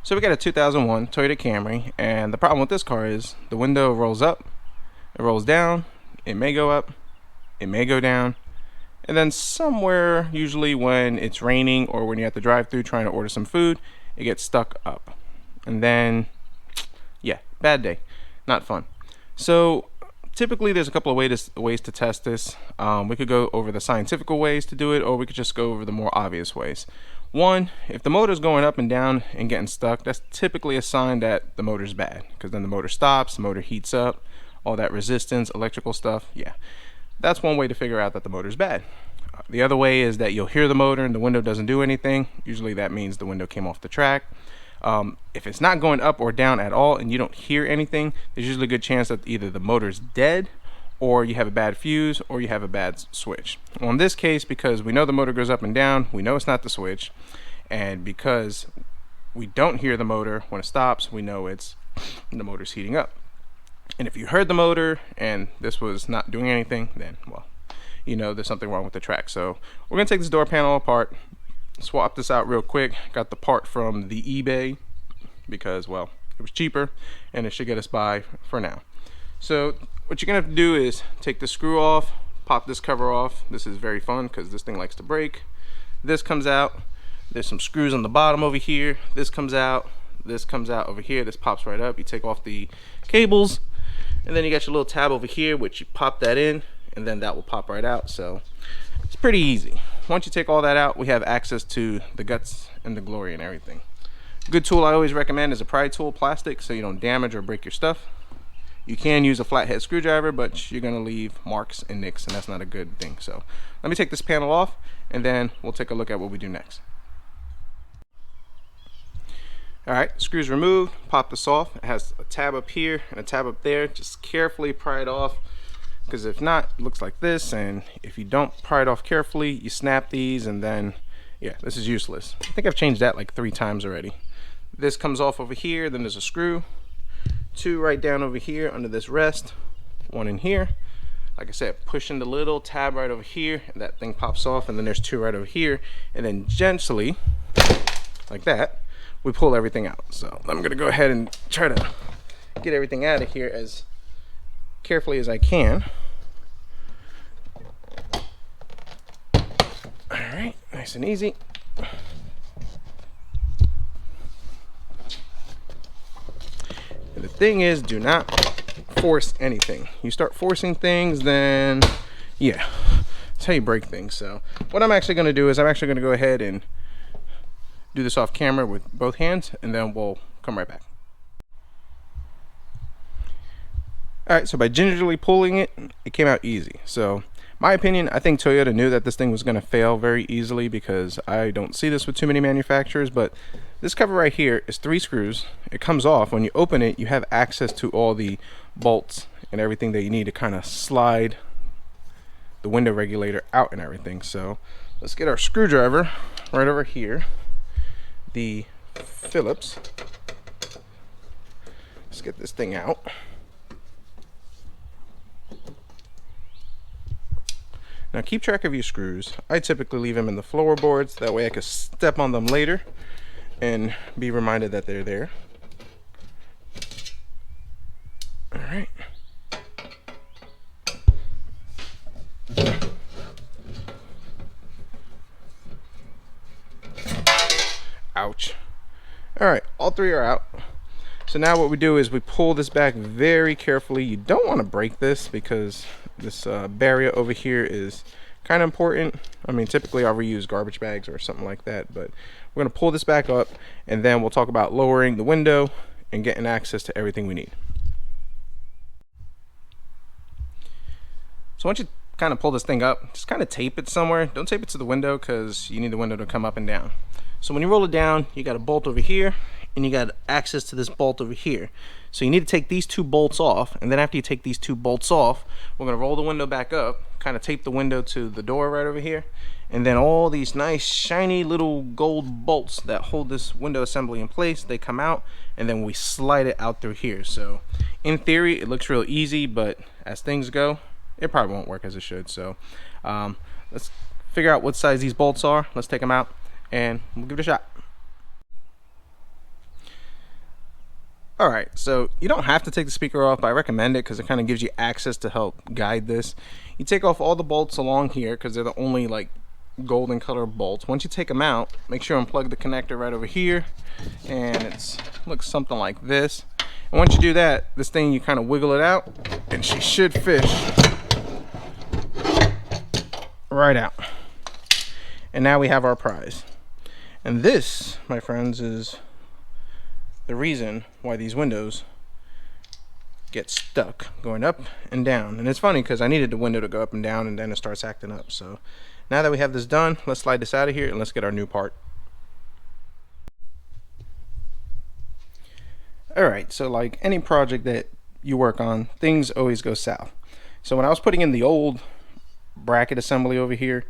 So we got a 2001 Toyota Camry, and the problem with this car is the window rolls up, it rolls down, it may go up, it may go down, and then somewhere, usually when it's raining or when you have to drive through trying to order some food, it gets stuck up. And then, yeah, bad day, not fun. So typically there's a couple of ways to test this. We could go over the scientific ways to do it, or we could just go over the more obvious ways. One, if the motor's going up and down and getting stuck, that's typically a sign that the motor's bad, because then the motor stops, the motor heats up, all that resistance, electrical stuff. Yeah, that's one way to figure out that the motor's bad. The other way is that you'll hear the motor and the window doesn't do anything. Usually that means the window came off the track. If it's not going up or down at all and you don't hear anything, there's usually a good chance that either the motor's dead, or you have a bad fuse, or you have a bad switch. Well, in this case, because we know the motor goes up and down, we know it's not the switch, and because we don't hear the motor when it stops, we know it's the motor's heating up. And if you heard the motor and this was not doing anything, then, well, you know there's something wrong with the track. So we're gonna take this door panel apart, swap this out real quick. Got the part from the eBay because, well, it was cheaper and it should get us by for now. So what you're gonna have to do is take the screw off, pop this cover off. This is very fun because this thing likes to break. This comes out. There's some screws on the bottom over here. This comes out over here. This pops right up. You take off the cables, and then you got your little tab over here, which you pop that in, and then that will pop right out. So it's pretty easy. Once you take all that out, we have access to the guts and the glory and everything. Good tool I always recommend is a pry tool, plastic, so you don't damage or break your stuff. You can use a flathead screwdriver, but you're gonna leave marks and nicks, and that's not a good thing. So let me take this panel off, and then we'll take a look at what we do next. All right, screws removed, pop this off. It has a tab up here and a tab up there. Just carefully pry it off, because if not, it looks like this, and if you don't pry it off carefully, you snap these, and then, yeah, this is useless. I think I've changed that like 3 times already. This comes off over here, then there's a screw. 2 right down over here under this rest, 1 in here. Like I said, pushing the little tab right over here, and that thing pops off, and then there's 2 right over here, and then gently, like that, we pull everything out. So I'm gonna go ahead and try to get everything out of here as carefully as I can. All right, nice and easy. And the thing is, do not force anything. You start forcing things, then yeah, that's how you break things. So what I'm actually going to do is I'm actually going to go ahead and do this off camera with both hands, and then we'll come right back. All right, so by gingerly pulling it, it came out easy. So my opinion, I think Toyota knew that this thing was going to fail very easily, because I don't see this with too many manufacturers. But this cover right here is 3 screws. It comes off. When you open it, you have access to all the bolts and everything that you need to kind of slide the window regulator out and everything. So let's get our screwdriver right over here, the Phillips. Let's get this thing out. Now keep track of your screws. I typically leave them in the floorboards, that way I can step on them later and be reminded that they're there. All right. Ouch. All right, all 3 are out. So now what we do is we pull this back very carefully. You don't want to break this, because this barrier over here is kind of important. I mean, typically I'll reuse garbage bags or something like that, but we're going to pull this back up, and then we'll talk about lowering the window and getting access to everything we need. So once you kind of pull this thing up, just kind of tape it somewhere. Don't tape it to the window, because you need the window to come up and down. So when you roll it down, you got a bolt over here, and you got access to this bolt over here. So you need to take these 2 bolts off, and then after you take these 2 bolts off, we're going to roll the window back up, kind of tape the window to the door right over here, and then all these nice shiny little gold bolts that hold this window assembly in place, they come out, and then we slide it out through here. So in theory it looks real easy, but as things go, it probably won't work as it should. So let's figure out what size these bolts are. Let's take them out and we'll give it a shot. Alright, so you don't have to take the speaker off, but I recommend it because it kind of gives you access to help guide this. You take off all the bolts along here because they're the only like golden color bolts. Once you take them out, make sure you unplug the connector right over here, and it looks something like this. And once you do that, this thing, you kind of wiggle it out and she should fish right out. And now we have our prize. And this, my friends, is the reason why these windows get stuck going up and down. And it's funny because I needed the window to go up and down, and then it starts acting up. So now that we have this done, let's slide this out of here and let's get our new part. Alright, so like any project that you work on, things always go south. So when I was putting in the old bracket assembly over here,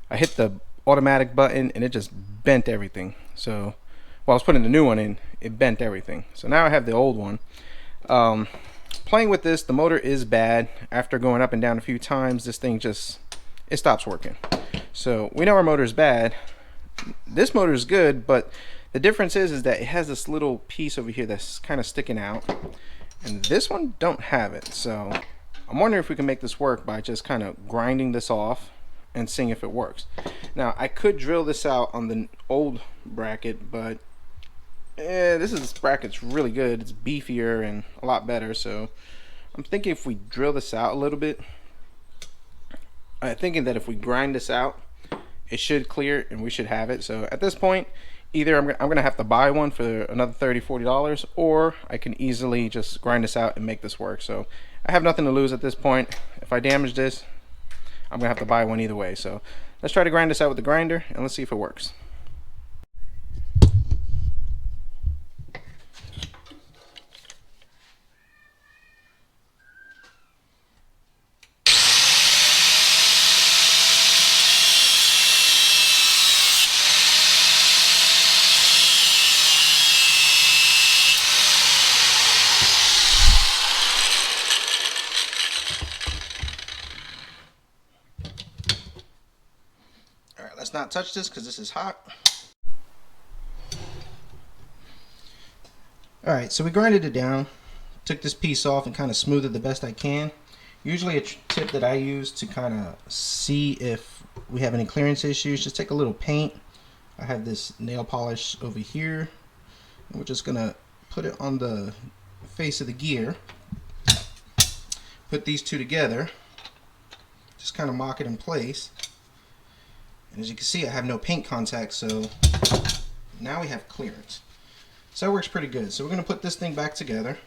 I hit the automatic button and it just bent everything. So while I was putting the new one in, it bent everything. So now I have the old one. Playing with this, the motor is bad. After going up and down a few times, this thing just, it stops working. So we know our motor is bad. This motor is good, but the difference is that it has this little piece over here that's kind of sticking out, and this one don't have it. So I'm wondering if we can make this work by just kind of grinding this off and seeing if it works. Now I could drill this out on the old bracket, but this bracket's really good. It's beefier and a lot better. So I'm thinking if we drill this out a little bit, I'm thinking that if we grind this out, it should clear and we should have it. So at this point, either I'm gonna have to buy one for another $30–40, or I can easily just grind this out and make this work. So I have nothing to lose at this point. If I damage this, I'm gonna have to buy one either way. So let's try to grind this out with the grinder and let's see if it works. Alright, let's not touch this because this is hot. Alright, so we grinded it down, took this piece off and kind of smoothed it the best I can. Usually a tip that I use to kind of see if we have any clearance issues, just take a little paint. I have this nail polish over here, and we're just going to put it on the face of the gear. Put these two together, just kind of mock it in place. And as you can see, I have no paint contact, so now we have clearance. So that works pretty good. So we're going to put this thing back together,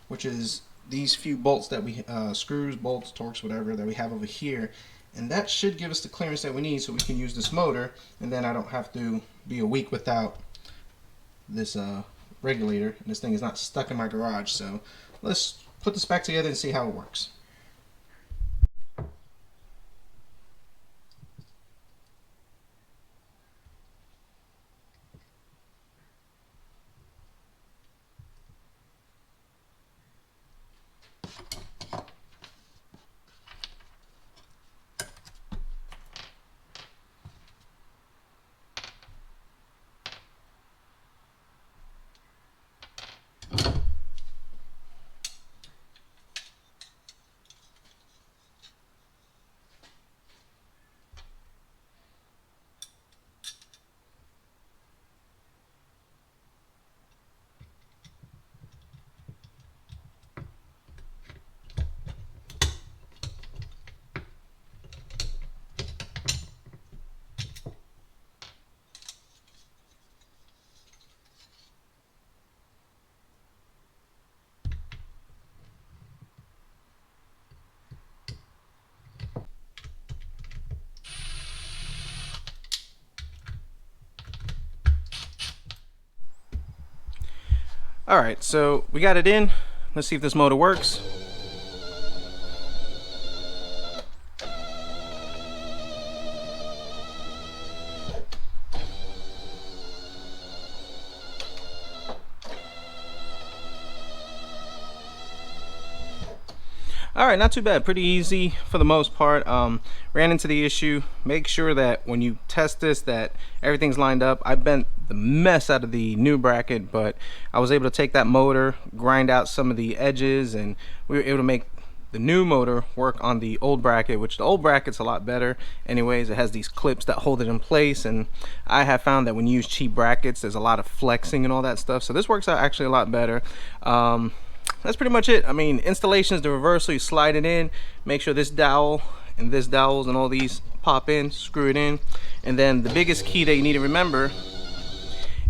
which is these few bolts that we, screws, bolts, Torx, whatever, that we have over here. And that should give us the clearance that we need so we can use this motor, and then I don't have to be a week without this regulator, and this thing is not stuck in my garage. So let's put this back together and see how it works. Alright, so we got it in. Let's see if this motor works. Alright, not too bad. Pretty easy for the most part. Ran into the issue. Make sure that when you test this that everything's lined up. I bent the mess out of the new bracket, but I was able to take that motor, grind out some of the edges, and we were able to make the new motor work on the old bracket, which the old bracket's a lot better anyways. It has these clips that hold it in place, and I have found that when you use cheap brackets, there's a lot of flexing and all that stuff, so this works out actually a lot better. That's pretty much it. I mean, installation is the reverse, so you slide it in, make sure this dowel and this dowels and all these pop in, screw it in, and then the biggest key that you need to remember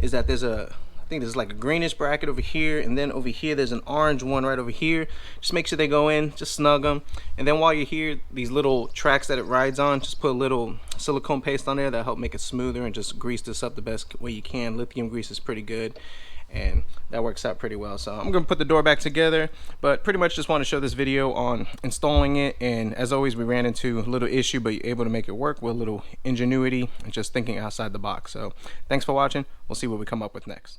is that there's I think there's like a greenish bracket over here, and then over here there's an orange one right over here. Just make sure they go in, just snug them, and then while you're here, these little tracks that it rides on, just put a little silicone paste on there that'll help make it smoother, and just grease this up the best way you can. Lithium grease is pretty good, and that works out pretty well. So I'm gonna put the door back together, but pretty much just want to show this video on installing it. And as always, we ran into a little issue, but you're able to make it work with a little ingenuity and just thinking outside the box. So thanks for watching. We'll see what we come up with next.